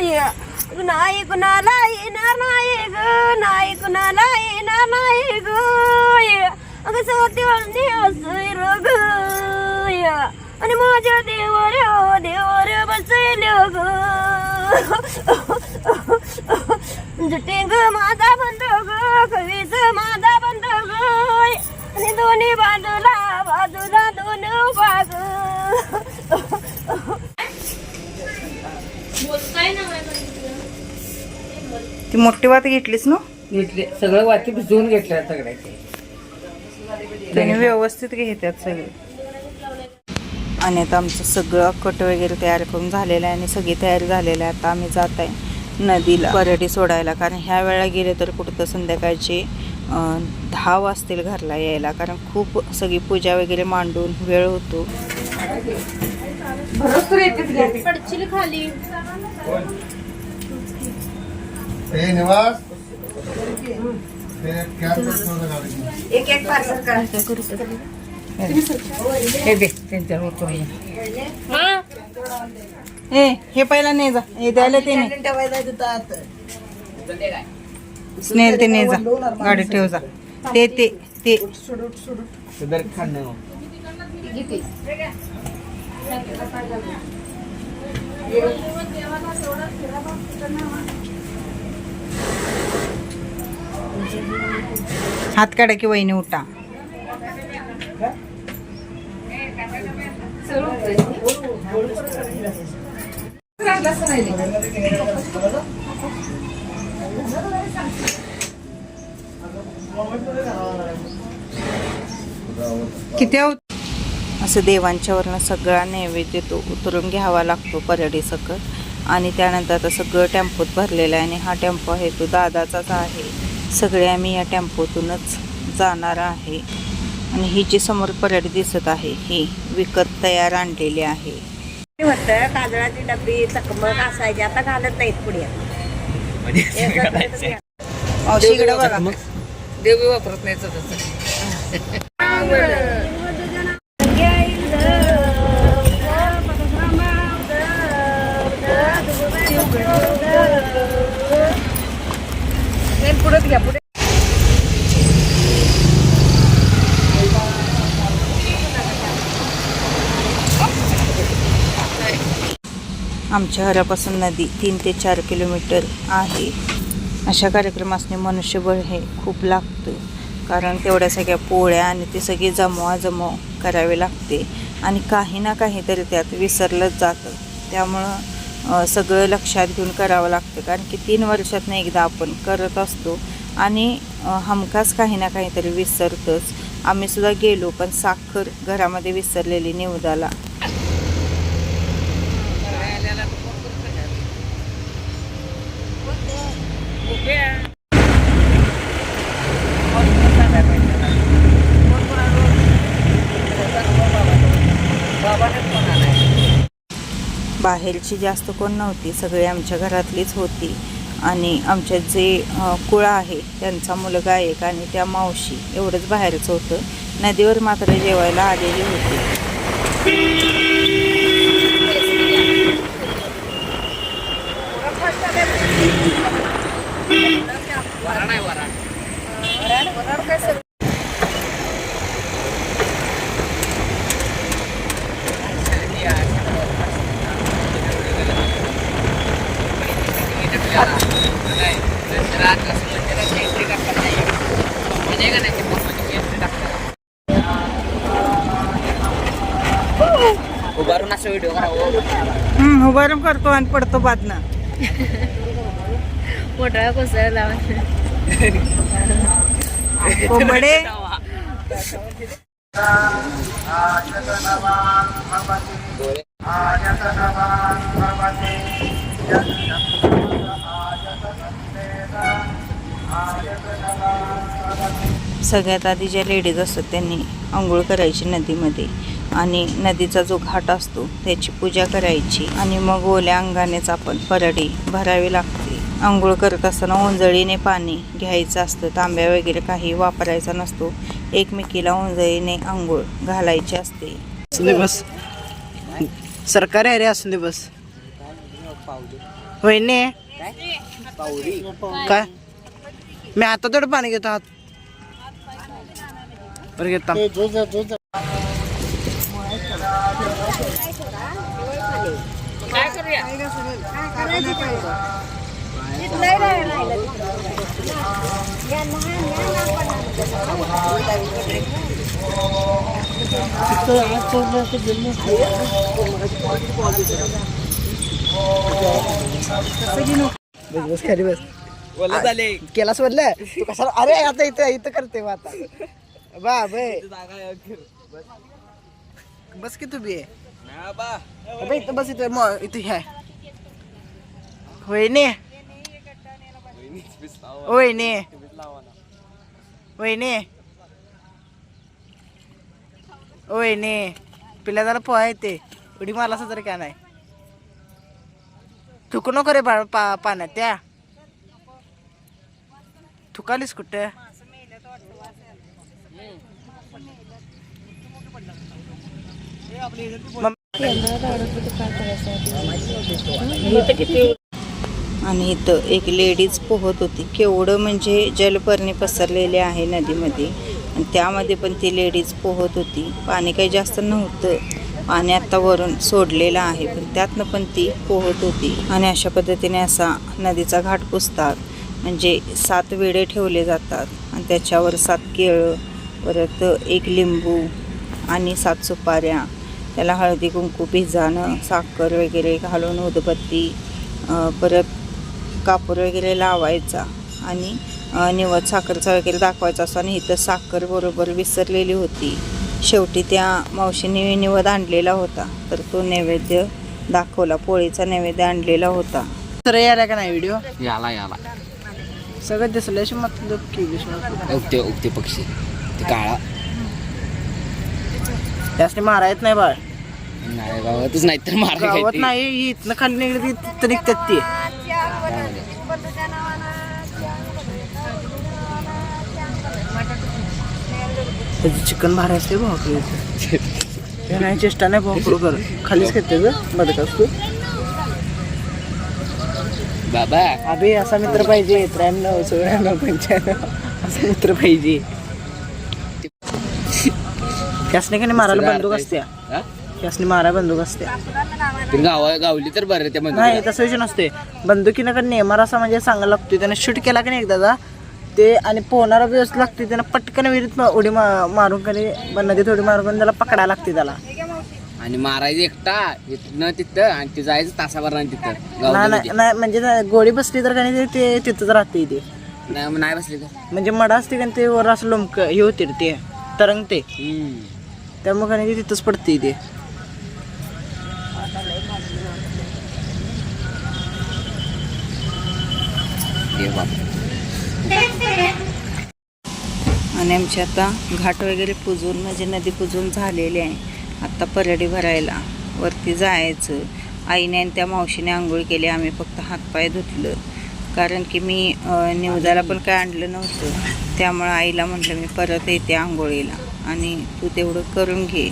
नाही कुणाला येणार नाही ग, नाही कुणाला येणार नाही ग. अगं सत्यवानी असय रग आणि माझ्या देवर बसले ग. जुटिंग माझा बंद ग, कवीच माझा बंद ग आणि दोन्ही बाजूला दोन बाग. ती मोठी वात घेतलीस ना? घेतले सगळं वाती भिजवून घेतल्या सगळ्याचे. त्याने व्यवस्थित घेतात सगळे. आणि आता आमचं सगळं कट वगैरे तयार करून झालेलं आहे आणि सगळी तयारी झालेली आहे. आता आम्ही जात आहे नदीला परडी सोडायला, कारण ह्या वेळेला गेले तर कुठं संध्याकाळचे 10 वाजतील घरला यायला, कारण खूप सगळी पूजा वगैरे मांडून वेळ होतो. पडचिल खाली एक एक पार्सल करा. हे दे त्यांच्यावर करून. हे पहिला ने जा, हे द्यायला ते नाही. स्नेल ते ने जा, गाडी ठेव जा. ते ते ते हात काढा की वहिनी उठा. किती असं देवांच्या वरनं सगळा नैवेद्य तो उतरून घ्यावा लागतो परडी सकट. आणि त्यानंतर आता सगळं टेम्पोत भरलेलं आहे आणि हा टेम्पो आहे तो दादाचाच आहे. सगळे आम्ही या टेम्पोतूनच जाणार आहे. आणि ही जी समोर परडी दिसत आहे ही विकत तयार आणलेली आहे. होतं तांदळाची डब्बी चकमक असायची, आता घालत नाहीत पुढे. मावशी इकडे बघा. देवी वापरत नाही तसं. पुढेच घ्या पुढे. आमच्या घरापासून नदी 3 ते 4 किलोमीटर आहे. अशा कार्यक्रमासने मनुष्यबळ हे खूप लागतं, कारण तेवढ्या सगळ्या पोळ्या आणि ते सगळे जमव करावे लागते आणि काही ना काहीतरी त्यात विसरलंच जातं. त्यामुळं सगळं लक्षात घेऊन करावं लागतं, कारण की 3 वर्षातनं एकदा आपण करत असतो आणि हमखास काही ना काहीतरी विसरतंच. आम्ही सुद्धा गेलो, पण साखर घरामध्ये विसरलेली निवदाला. बाहेरची जास्त कोण नव्हती, सगळे आमच्या घरातलीच होती. आणि आमच्यात जे कुळा आहे त्यांचा मुलगा एक आणि त्या मावशी, एवढंच बाहेरचं होतं. नदीवर मात्र जेवायला आलेली होती. उभारून असं व्हिडिओ करा. उभारून करतो आणि पडतो बादना. मोठा कोसळला कोंबडे. सगळ्यात आधी ज्या लेडीज असतात त्यांनी आंघोळ करायची नदीमध्ये आणि नदीचा जो घाट असतो त्याची पूजा करायची आणि मग ओल्या अंगानेच आपण परडी भरावी लागते. आंघोळ करत असताना ओंजळीने पाणी घ्यायचं असतं, तांब्या वगैरे काही वापरायचा नसतो. एकमेकीला ओंजळीने आंघोळ घालायची असते. बस सरकारी आहे रे, असले बस वहिनी पावरी काय मी आता थोडं पाणी घेतो हात बरं घेता काय करूया बस खाली बस बोला झाले केलास म्हणलं तू कशाला अरे आता इथं इथं करते मग आता बाबे बस की तू बी अबे इथं बस इथं इथं हे आहे वहिनी वहिनी वहिनी वहिनी पिल्या जरा पोहा येते उडी मारलास तरी काय नाही थुकू नको रे पाण्यात त्या थुकालीस कुठं आणि इथं एक लेडीज पोहत होती. केवढं म्हणजे जलपर्णी पसरलेले आहे नदीमध्ये आणि त्यामध्ये पण ती लेडीज पोहत होती. पाणी काही जास्त नव्हतं, पाणी आत्ता वरून सोडलेलं आहे, पण त्यातनं पण ती पोहत होती. आणि अशा पद्धतीने असा नदीचा घाट पुसतात. म्हणजे 7 विडे ठेवले जातात आणि त्याच्यावर 7 केळं, परत 1 लिंबू आणि 7 सुपाऱ्या, त्याला हळदी कुंकू भिजाणं, साखर वगैरे घालून उदबत्ती, परत कापूर वगैरे लावायचा आणि निवद साखरचा वगैरे दाखवायचा असतो. आणि इथं साखर बरोबर विसरलेली होती. शेवटी त्या मावशीने निवद आणलेला होता, तर तो नैवेद्य दाखवला. पोळीचा नैवेद्य आणलेला होता. तर यायला का नाही व्हिडिओ याला सगळं दिसल्याशी मतलब की उगते पक्षी ते काळा त्यासने मारा येत नाही बाळ नाही गावातच नाही तर मार गावात नाही इथनं खाली निघली तिथं निघतात ते त्याची चिकन भारी असते भाकरी नाही चेष्टा नाही भाकरू कर खालीच घेते ग बदक असतो बाबा अबे असा मित्र पाहिजे 93 94 95 असा मित्र पाहिजे त्यासने का नाही मारायला बंदूक असते त्यासने मारा बंदूक असते गावली तर बरं त्या नाही तसं विषय नसते बंदुकीनं का नेमार असा म्हणजे चांगला लागतोय त्याने शूट केला की नाही एकदा ते आणि पोहणारा व्यवस्थित लागते त्यानं पटकन विहिरीत उडी मारून का नाही नदीत उडी मारून त्याला पकडायला लागते त्याला आणि मारायचं एकटा इथनं तिथं आणि ते जायचं तासाभर नाही तिथं नाही म्हणजे गोळी बसली तर का नाही ते तिथंच राहते ते नाही बसले तर म्हणजे मडा असते का ते वर असं लोंबक हे होते ते तरंगते त्यामुळे का नाही तिथंच पडते ते आणि आमचे आता घाट वगैरे पुजून म्हणजे नदी पुजून झालेली आहे. आत्ता परडी भरायला वरती जायचं. आईने आणि त्या मावशीने आंघोळ केली. आम्ही फक्त हातपाय धुतलं कारण की मी निवदाला पण काय आणलं नव्हतं. त्यामुळं आईला म्हटलं मी परत येते आंघोळीला आणि तू तेवढं करून घे.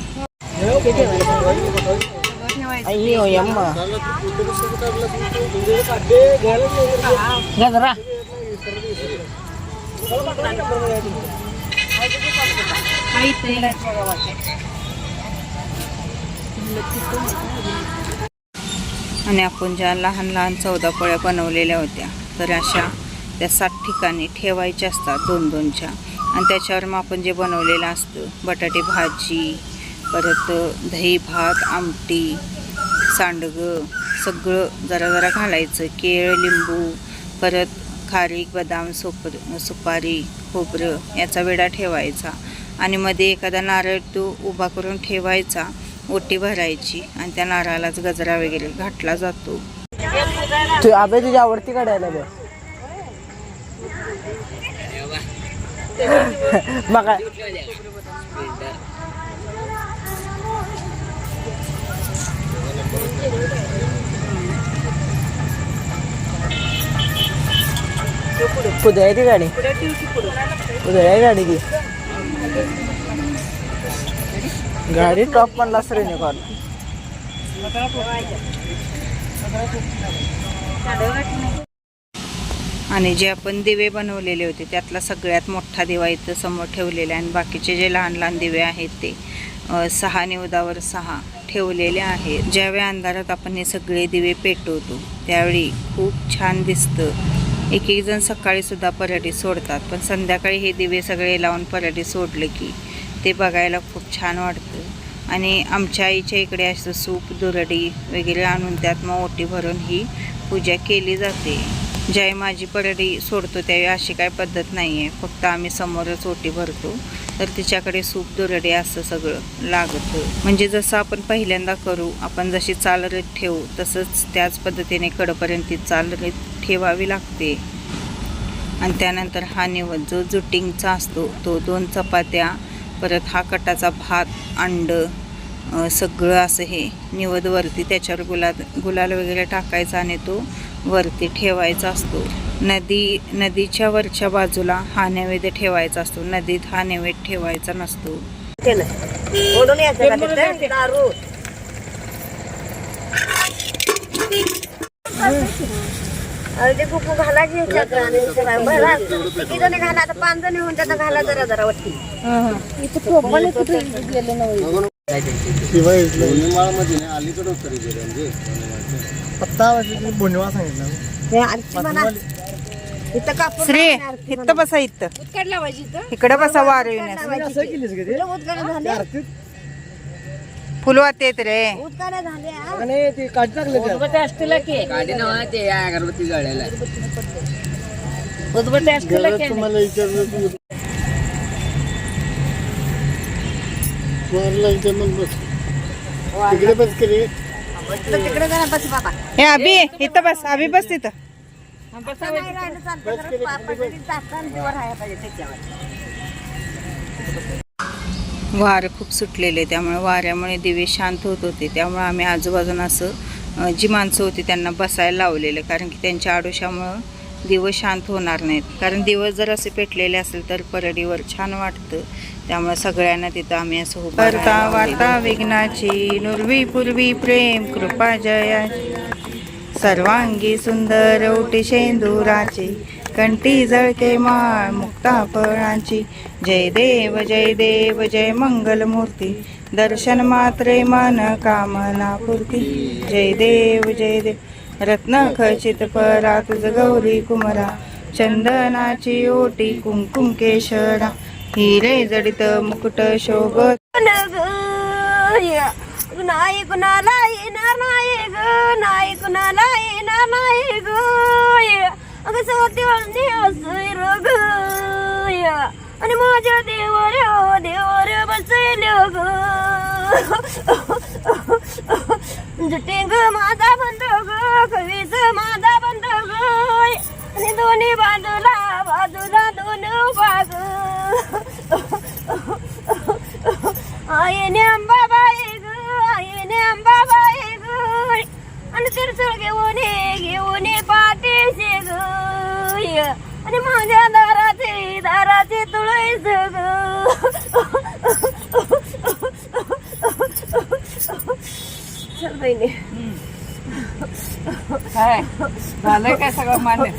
आणि आपण ज्या लहान लहान 14 पोळ्या बनवलेल्या होत्या तर अशा त्या 7 ठिकाणी ठेवायच्या असतात 2-2च्या. आणि त्याच्यावर मग आपण जे बनवलेलं असतं बटाटे भाजी, परत दही भात, आमटी, सांडगं सगळं जरा जरा घालायचं. केळ, लिंबू, परत खारीक, बदाम, सुपारी, खोबरं याचा विडा ठेवायचा. आणि मध्ये एखादा नारळ तो उभा करून ठेवायचा. ओटी भरायची आणि त्या नारळालाच गजरा वगैरे घातला जातो. तू अबे तुझी आवडती काढायला बघ बघा पुढे ती गाडी पुढे गाडी ती गाडी टॉप म्हणला सर कॉल आणि जे आपण दिवे बनवलेले होते त्यातला सगळ्यात मोठा दिवा इथं समोर ठेवलेला आहे आणि बाकीचे जे लहान लहान दिवे आहेत ते 6 निवदावर 6 ठेवलेले आहेत. ज्यावेळी अंधारात आपण हे सगळे दिवे पेटवतो त्यावेळी खूप छान दिसतं. एक एक जण सकाळी सुद्धा पराठी सोडतात, पण संध्याकाळी हे दिवे सगळे लावून पराठी सोडलं की ते बघायला खूप छान वाटतं. आणि आमच्या आईच्या इकडे असं सूप दुरडी वगैरे आणून त्यात मग ओटी भरून ही पूजा केली जाते. ज्यावेळी माझी पराठी सोडतो त्यावेळी अशी काय पद्धत नाही आहे, फक्त आम्ही समोरच ओटी भरतो तर तिच्याकडे सूप दुरडी असं सगळं लागतं. म्हणजे जसं आपण पहिल्यांदा करू, आपण जशी चालरीत ठेवू तसंच त्याच पद्धतीने कडपर्यंत ती चालरीत ठेवावी लागते. आणि त्यानंतर हा निवद जो जुटिंगचा असतो तो 2 चपात्या, परत हा कटाचा भात, अंड सगळं असं हे निवद वरती त्याच्यावर गुलाल वगैरे टाकायचा आणि तो वरती ठेवायचा असतो. नदीच्या वरच्या बाजूला हा नैवेद्य ठेवायचा असतो, नदीत हा नैवेद्य ठेवायचा नसतो. ओढून यायचं का तिथं? दारू ते कुकू घालायची किती जणी घाला, आता 5 जणी होऊन त्याचा घाला जरा जरा वाटते. श्री इथं बसा, इकडं बसा. वार येण्यास फुलवात येत रे. गाडी ना ते अगरबत्ती जळलेला आहे. तिकडे जरा बस बाबा. हे अभि इथं बस, अभि बस तिथं. नाही राहिलं चालतं, त्याच्यावर वारं खूप सुटलेले, त्यामुळे वाऱ्यामुळे दिवे शांत होत होते. त्यामुळे आम्ही आजूबाजूला असं जी माणसं होती त्यांना बसायला लावलेलं, कारण की त्यांच्या आडोशामुळं दिवस शांत होणार नाहीत. कारण दिवस जर असे पेटलेले असेल तर परडीवर छान वाटतं. त्यामुळे सगळ्यांना तिथं आम्ही असं करता वार्ता विघ्नाची, नुरवी पूर्वी प्रेम कृपा जयाची, सर्वांगी सुंदर ओटी शेंदुराची, कंठी जळके माळ मुक्ता फळांची. जय देव जय देव जय मंगलमूर्ती, दर्शन मात्रे मन कामना पूर्ती. जय देव जय देव रत्न खचित परा तुझ गौरी कुमरा, चंदनाची ओटी कुंकुम केशरा, हिरे जडित मुकुट शोभत. नाही कुणाला येणार नाही ग, नाही कुणाला येणार नाही ग, अगं सतीवंती असय रोग. आणि माझ्या देवर बसेल ग, जुटिंग माझा बंद ग, कवीच माझा बंद ग, आणि दोन्ही बाजूला 2 बाग. आईने अंबाबाई ग, आईने अंबाबाई ग, आणि तिरसळ घेऊन पाठीशी ग, आणि माझ्या दाराचे तुळस ग. चल बहिणी, काय झालंय काय सगळं मान्य?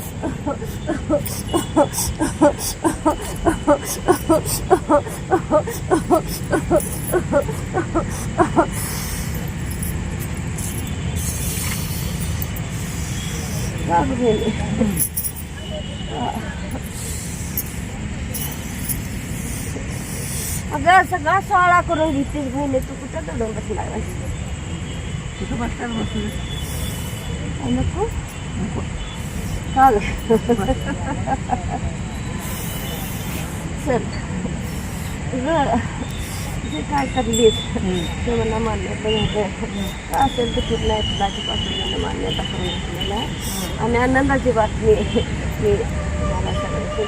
अगं सगळा सोळा करून घेतेस बहिणी, तू कुठं दडून बसला? नको चाल चल जे काय करलीस ते मला मान्यता घ्यायचं असेल तर कुठल्या फुलाची पासून मान्यता करून घेतलेला आहे. आणि आनंदाची बातमी मी मला सगळ्याची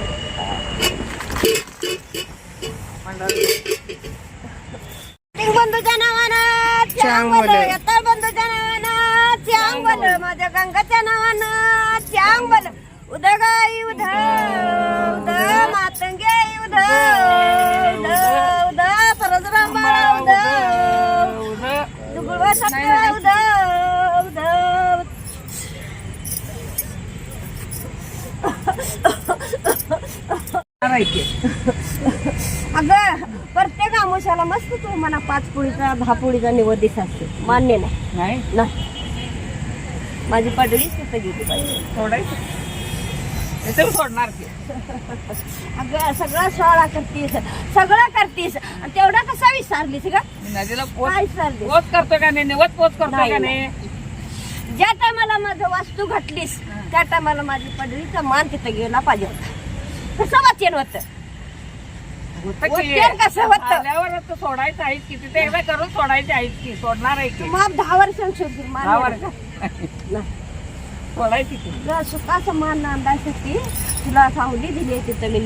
बंधूच्या नावानं चांगलं, बंधूच्या नावानं चांगलं, माझ्या गंगाच्या नावानं चांगलं. उद गाई उद उद मातंगे उद उद उद परशुराम उद दुगुळवा साखळा उद उद. की अगं प्रत्येक आमुषाला मस्त तू म्हणा 5 पोळीचा 10 पोळीचा निवडीस असते, मान्य नाही नाही माझी पडवीच तिथं गेली पाहिजे. सोडायचं ते सोडणार की अगं सगळं सोळा करतीस, सगळं करतीस आणि तेवढा कसा विसरलीस का? मी नदीला काय विसरलीस? पोच करतो का नाही, निवत पोच करतो नाही, का नाही. नाही. ज्या टायमाला माझं वास्तू घटलीस त्या टायमाला माझी पडवीचा मान तिथं गेला पाहिजे होता. कसं वाचन होतं? होतं की. वचन कसं होतं? आल्यावर तर सोडायचं आहेच की, तिथे एकदा करून सोडायचे आहेच की, सोडणार आहे की. मग 10 वर्षांनी शोधून 10 मान वर्ष सोडायची की. सुखाचं मान नांदायसाठी तुला सावली दिली आहे तिथं मी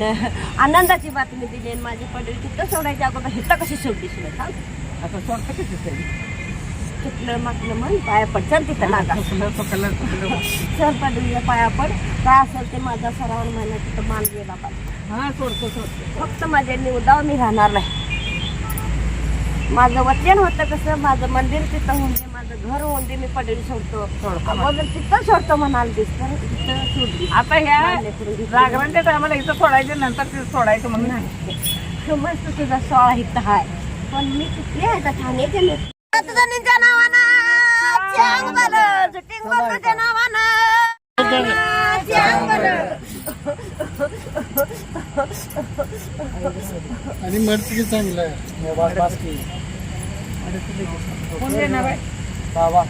आनंदाची बातमी दिली आणि माझी पडवी तिथं सोडायच्या अगोदर हिथं कशी सोडली तुला सांग? आता सोडतं की तिथे. चुकलं मागलं म्हण पाया पड, चल तिथं लागा, चुकलं. चल पडवीच्या पाया पड, काय असेल ते माझा सराव महिना तिथं मान गेला पाहिजे. हा सोडतो. फक्त माझ्या निवडाव मी राहणार नाही. माझं वचन होतं कसं, माझं मंदिर तिथं होऊन दे, माझं घर होऊन दे, मी पडवी सोडतो. अगोदर तिथं सोडतो म्हणाल दिस तर तिथं सोडली. आता ह्या मान्य करून घेतली. जागरणच्या टायमाला इथं सोडायचं, नंतर तिथं सोडायचं म्हणून नाही मस्त तुझा सोळा इथं आहे, पण मी कुठली आहे तर ठाण्याचे नाही. जणींच्या नावानं चांग भलं, झुटिंग बंधूच्या नावानं चांग भलं. आणि मर्ती चांगलं आहे मोबाईल पास की कोण देणार आहे? बाबा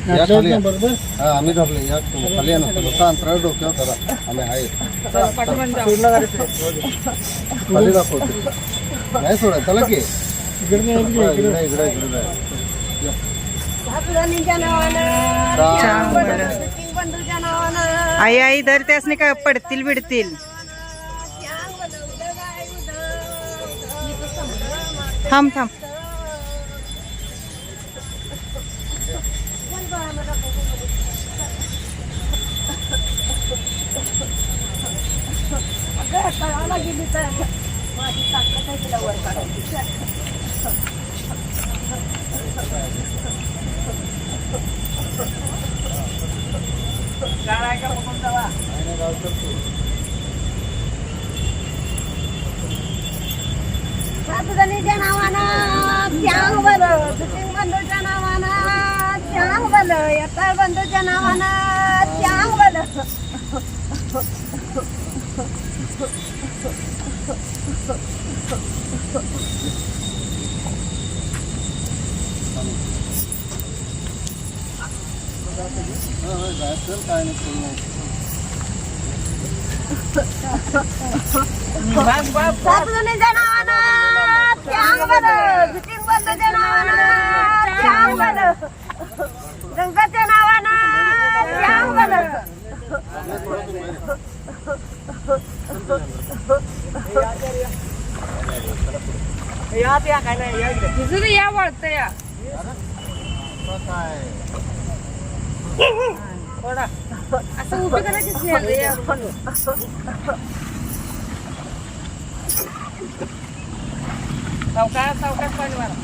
बरोबर हा आम्ही धरले या खाली आहे ना थोडंसं अंतराळ डोक्यावर करा आम्ही आहे पाठीमागं जाऊ. खाली दाखवतो नाही सोडा चला की इकडे इकडे जणींच्या नावानं चांग भलं, झुटिंग बंधूच्या नावानं आई आई धर त्यासने काय पडतील बिडतील. चांग भलं, उदं गाय उदं. थांब थांब. अगं तळाला गेली तर माझी ताकद आहे तिला वर काढायची. गाळ आहे का बघून जावा. सातजणीच्या नावानं चांग भलं, झुटिंग बंधूच्या नावानं चांग भलं, येताळ बंधूच्या नावानं चांग भलं. काय नाही बस बस सातजणीच्या नावानं चांग भलं, झुटिंग बंधूच्या नावानं चांग भलं, गंगाच्या नावानं चांग भलं. या काय नाही या इकडे. तिजून या वळतं या. थोडा असं उभी करायची सावकाश पाणी मारा.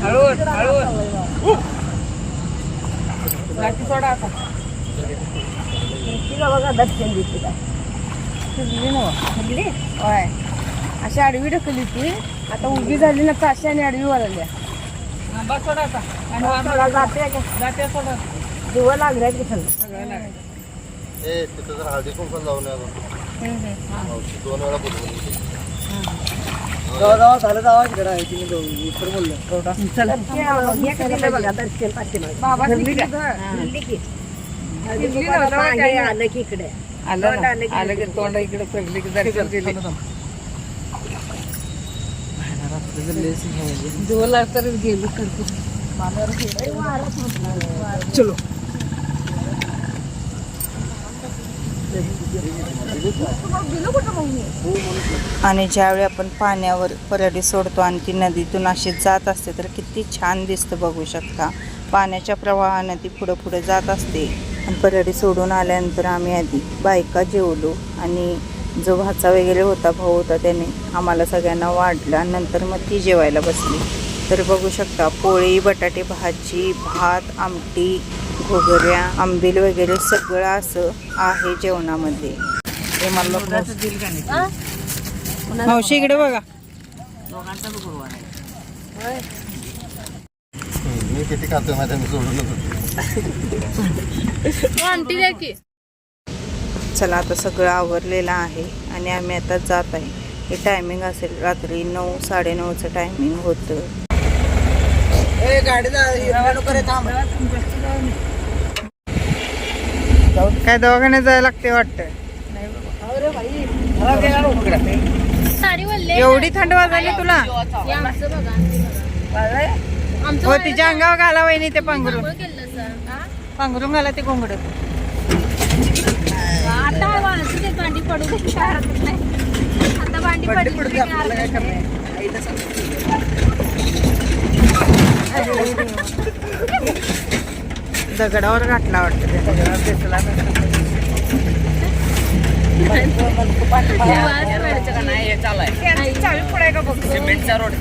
हळू लाठी सोडा आता. तिला बघा दर्शन देते काय शिजली ना सगळी होय. अशी आडवी ढकली ती आता उभी झाली ना तर अशी आणि आडवी वळल्या. बस सोडा आता आणि थोडा जाते का जाते सोडा. दिव लागलाय की सगळं सगळं लागेल. ए तिथं जर हळदी कुंकू जाऊन या 2 वेळा बोलवून जावा झालं जावा इकडे आहे तिने उत्तर बोललं. चला हे करील बघा दर्शन पाठीमागे बाबा धरली की काय आलं की इकडे आलं की तोंड इकडे पडली की दर्शन दिली. जोला तर गेली करतो. चलो आणि ज्यावेळी आपण पाण्यावर परडी सोडतो आणि ती नदीतून अशी जात असते तर किती छान दिसतं बघू शकता. पाण्याच्या प्रवाहानं ती पुढं पुढं जात असते. आणि परडी सोडून आल्यानंतर आम्ही आधी बायका जेवलो आणि जो भाचा वगैरे होता भाऊ होता त्याने आम्हाला सगळ्यांना वाढला. नंतर मग ती जेवायला बसली. तर बघू शकता पोळी, बटाटे भाजी, भात, आमटी, घोगऱ्या, आंबील वगैरे सगळं असं आहे जेवणामध्ये. हे मला मावशी इकडे बघा. मी किती खातोय माझ्या मी सोडूनच होतो. चला आता सगळं आवरलेलं आहे आणि आम्ही आता जात आहे. हे टायमिंग असेल रात्री 9, 9:30चं टायमिंग होतं. काय दवाखान्यात जायला लागते वाटतं. एवढी थंड वाजायली तुला. हो तिच्या अंगावर घाला वहिनी ते पांघरून घाला ते घोंगड. दगडावर घातला वाटतं. सिमेंटचा रोड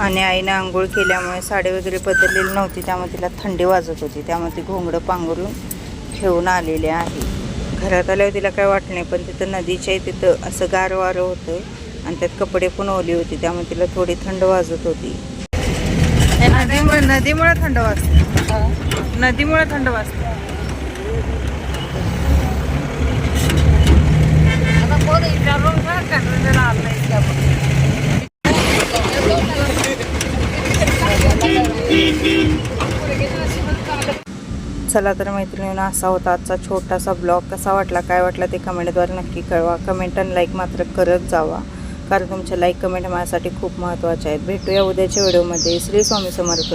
आणि आईनं आंघोळ केल्यामुळे साडी वगैरे बदललेली नव्हती, त्यामुळे तिला थंडी वाजत होती. त्यामुळे ती घोंगडं पांघरून ठेवून आलेले आहे. घरात आल्यावर तिला काय वाटलं नाही, पण तिथं नदीच्या तिथं असं गार वारं होतं आणि त्यात कपडे पण ओली होती, त्यामुळे तिला थोडी थंड वाजत होती. नदीमुळे थंड वाजते. नदीमुळे थंड वाजते. चला तर मैत्रिणींनो, असा होता आजचा छोटासा ब्लॉग. कसा वाटला, काय वाटला ते कमेंटद्वारे नक्की कळवा. कमेंट आणि लाईक मात्र करत जावा, कारण तुमच्या लाईक कमेंट माझ्यासाठी खूप महत्त्वाचे आहेत. भेटूया उद्याच्या व्हिडिओमध्ये. श्री स्वामी समर्थ.